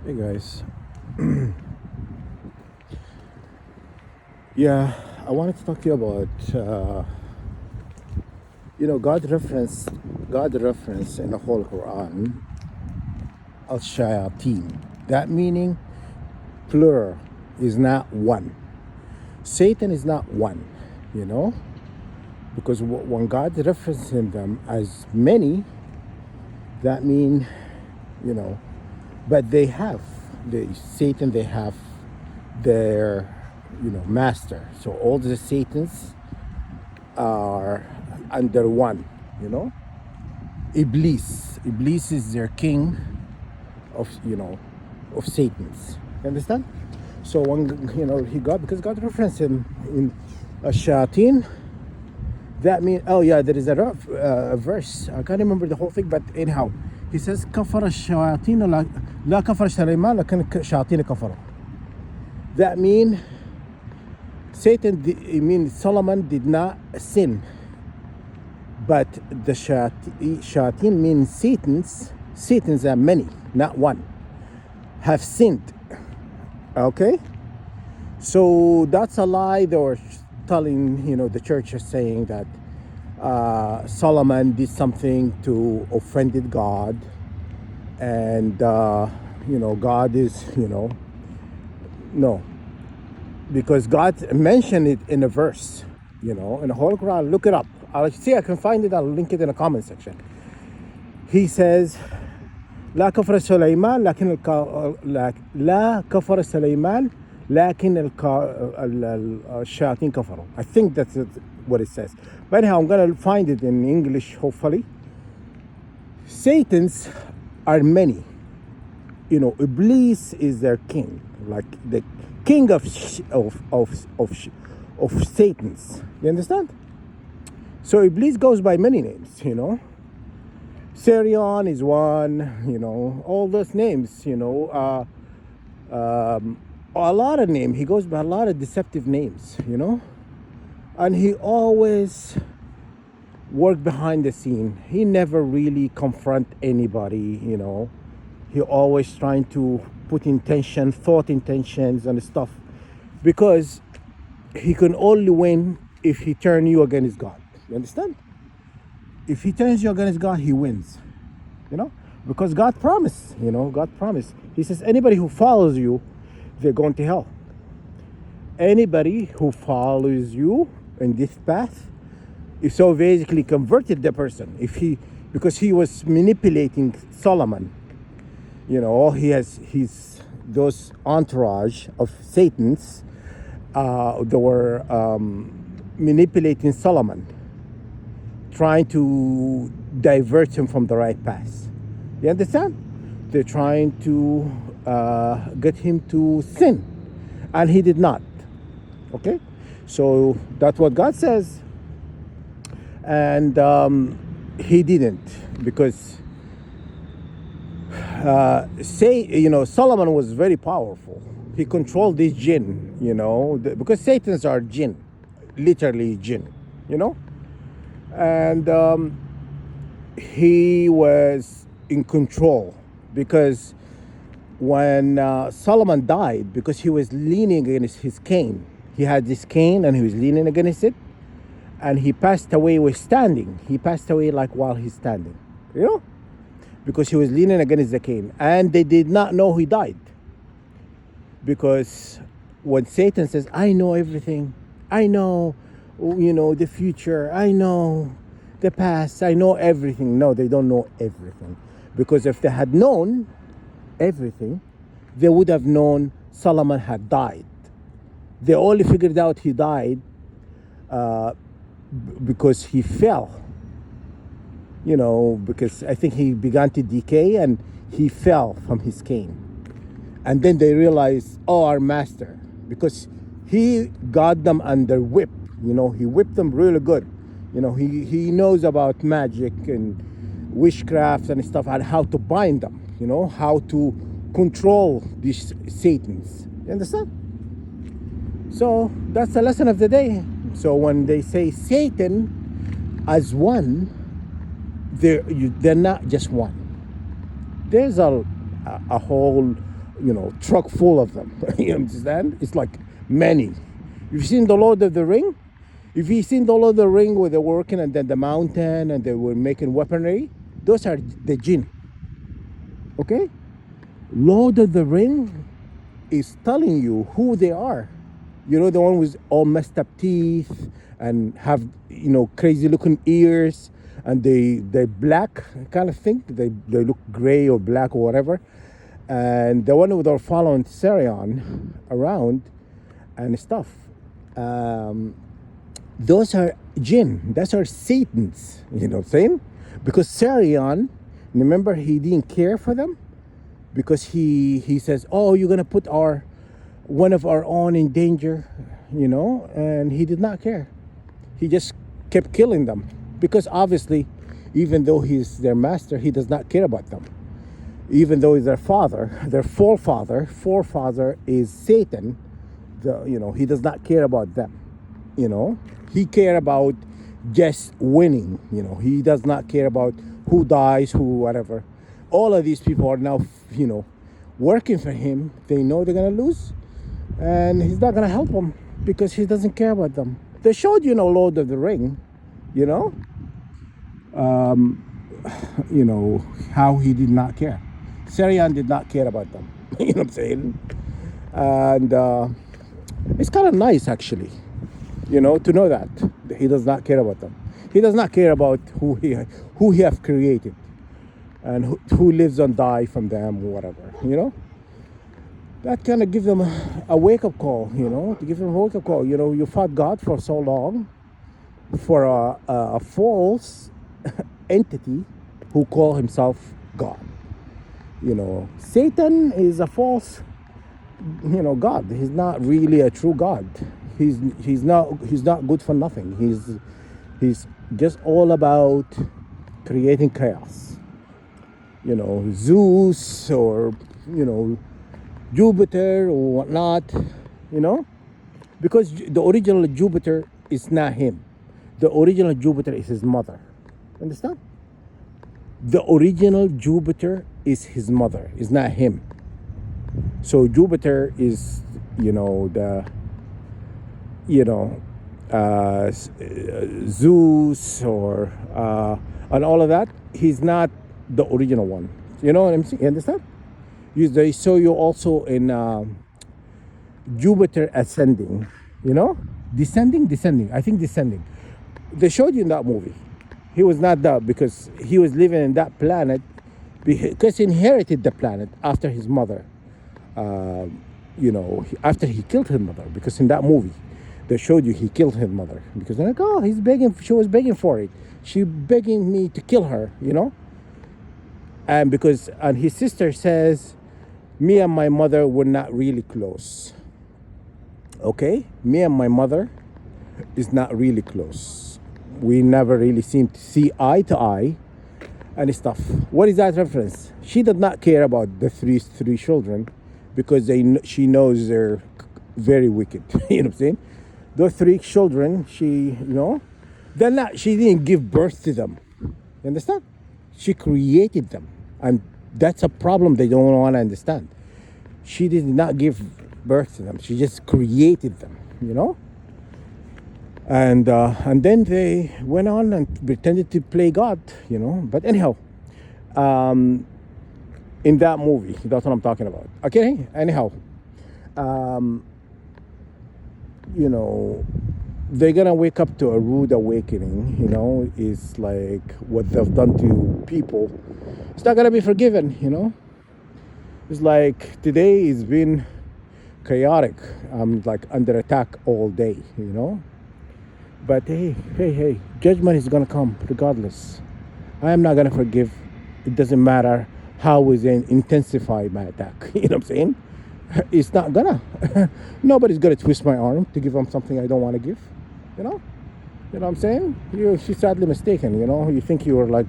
Hey guys, yeah, I wanted to talk to you about God reference in the whole Quran al shayateen. That meaning plural is not one. Satan is not one, you know, because when God referencing them as many, that mean you know, but they have Satan. They have their master. So all the Satans are under one, you know. Iblis is their king of of Satans. You understand? So when he got, because God referenced him in a shayateen, that means, oh yeah, there is a verse. I can't remember the whole thing, but anyhow, he says كفر الشياطين لا كفر سليمان لكن الشياطين كفروا. That means Solomon did not sin, but the shayateen means Satans are many, not one, have sinned. Okay, so that's a lie. They were telling, the church is saying that Solomon did something to offended God, and God is, no, because God mentioned it in a verse, in the whole Quran. Look it up. I'll see. I can find it. I'll link it in the comment section. He says, لا كفر سليمان لكن لا كفر سليمان لكن الشياطين كفروا. I think that's what it says. But anyhow, I'm gonna find it in English, hopefully. Satans are many. Iblis is their king, like the king of Satans. You understand? So Iblis goes by many names. Sirion is one. All those names. A lot of names. He goes by a lot of deceptive names. And he always worked behind the scene. He never really confront anybody. He always trying to put thought intentions and stuff, because he can only win if he turn you against God. You understand? If he turns you against God, he wins. Because God promised. God promised. He says anybody who follows you, they're going to hell. Anybody who follows you in this path, if so basically converted the person. Because he was manipulating Solomon. He has those entourage of Satans. They were manipulating Solomon, trying to divert him from the right path. You understand? They're trying to get him to sin, and he did not. Okay, so that's what God says, and he didn't, because Solomon was very powerful. He controlled this jinn, because Satans are jinn, literally jinn, and he was in control, because when Solomon died, because he was leaning against his cane. He had this cane and he was leaning against it, and he passed away with standing. He passed away like while he's standing, because he was leaning against the cane, and they did not know he died. Because when Satan says, I know everything, I know, the future, I know the past, I know everything. No, they don't know everything. Because if they had known everything, they would have known Solomon had died. They only figured out he died because he fell. Because I think he began to decay and he fell from his cane. And then they realized, oh, our master, because he got them under whip. He whipped them really good. He knows about magic and witchcraft and stuff, and how to bind them, how to control these Satans. You understand? So that's the lesson of the day. So when they say Satan as one, they're not just one. There's a whole truck full of them. You understand? It's like many. You've seen the Lord of the Ring? If you've seen the Lord of the Ring where they're working and then the mountain and they were making weaponry, those are the jinn. Okay? Lord of the Ring is telling you who they are. The one with all messed up teeth and have, crazy looking ears, and they black kind of thing. They look gray or black or whatever. And the one with are following Sarion around and stuff. Those are jinn. Those are Satans. You know what I'm saying? Because Sarion, remember, he didn't care for them. Because he says, oh, you're going to put one of our own in danger, and he did not care. He just kept killing them. Because obviously, even though he's their master, he does not care about them. Even though he's their father, their forefather is Satan, he does not care about them. He care about just winning. He does not care about who dies, who whatever. All of these people are now, working for him. They know they're going to lose. And he's not going to help them because he doesn't care about them. They showed, Lord of the Ring, how he did not care. Sarion did not care about them. You know what I'm saying? And it's kind of nice, actually, to know that he does not care about them. He does not care about who he have created. And who lives and die from them or whatever, that kind of gives them a wake-up call, to give them a wake-up call. You fought God for so long for a false entity who call himself God. Satan is a false, God. He's not really a true God. He's not good for nothing. He's just all about creating chaos. Zeus or, Jupiter or whatnot, because the original Jupiter is not him. The original Jupiter is his mother. Understand? The original Jupiter is his mother, is not him. So Jupiter is, Zeus or and all of that. He's not the original one. You know what I'm saying? You understand? They show you also in Jupiter ascending, descending. I think descending. They showed you in that movie. He was not that because he was living in that planet because he inherited the planet after his mother. After he killed his mother, because in that movie they showed you he killed his mother because they're like, oh, he's begging. She was begging for it. She begging me to kill her, And his sister says, me and my mother were not really close. Okay? Me and my mother is not really close. We never really seem to see eye to eye and stuff. What is that reference? She did not care about the three children because she knows they're very wicked. You know what I'm saying? Those three children, she didn't give birth to them. You understand? She created them. And that's a problem they don't want to understand. She did not give birth to them. She just created them, And then they went on and pretended to play God, But anyhow, in that movie, that's what I'm talking about. Okay? Anyhow, they're gonna wake up to a rude awakening, is like what they've done to people. It's not gonna be forgiven, It's like today has been chaotic. I'm like under attack all day, But hey, judgment is gonna come regardless. I am not gonna forgive. It doesn't matter how is it intensify my attack. You know what I'm saying? It's not gonna. Nobody's gonna twist my arm to give them something I don't want to give. You know what I'm saying? She's sadly mistaken. You think you were like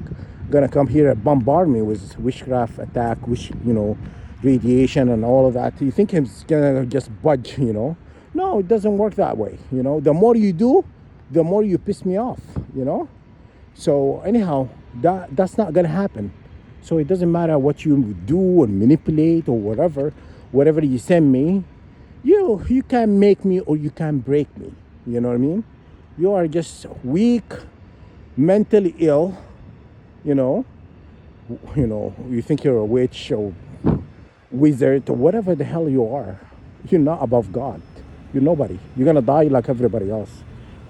gonna come here and bombard me with witchcraft attack, radiation and all of that. You think he's gonna just budge? No, it doesn't work that way. The more you do, the more you piss me off. So anyhow, that's not gonna happen. So it doesn't matter what you do or manipulate or whatever. whatever you send me, you can make me or you can break me. You know what I mean? You are just weak, mentally ill. You know, you think you're a witch or wizard or whatever the hell you are. You're not above God. You're nobody. You're gonna die like everybody else.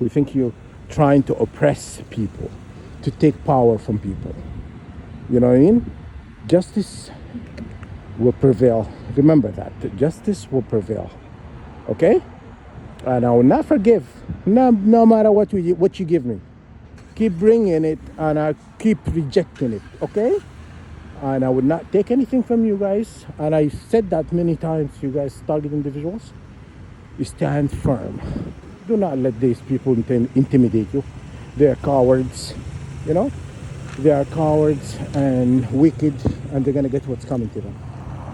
We think you're trying to oppress people, to take power from people. You know what I mean? Justice will prevail. Remember that. Justice will prevail. Okay? And I will not forgive. No matter what you give me. Keep bringing it and I keep rejecting it. Okay? And I would not take anything from you guys. And I said that many times, you guys target individuals. You stand firm. Do not let these people intimidate you. They are cowards. You know? They are cowards and wicked, and they're gonna get what's coming to them.